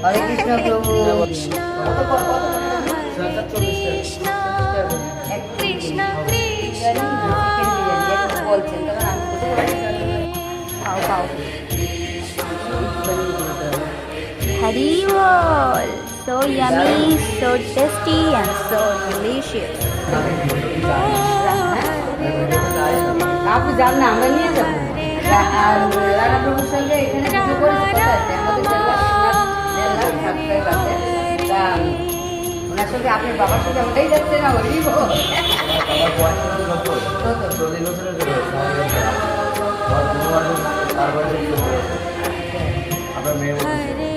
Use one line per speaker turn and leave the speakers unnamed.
হরে কৃষ্ণ প্রভু।
কৃষ্ণ কৃষ্ণ
বলছেন তখন আমি
পাও পাও Hari bol, so yummy, so tasty and so delicious.
আপনি যান না, আমরা নিয়ে যাবো। আর রানা প্রভুর সঙ্গে এখানে পুজো করেছে, কথা আছে আমাদের দেড় লাখ আছে। তা ওনার সঙ্গে আপনার বাবার সঙ্গে আমরাই যাচ্ছে না, হরি বল।
আপনার মেয়ে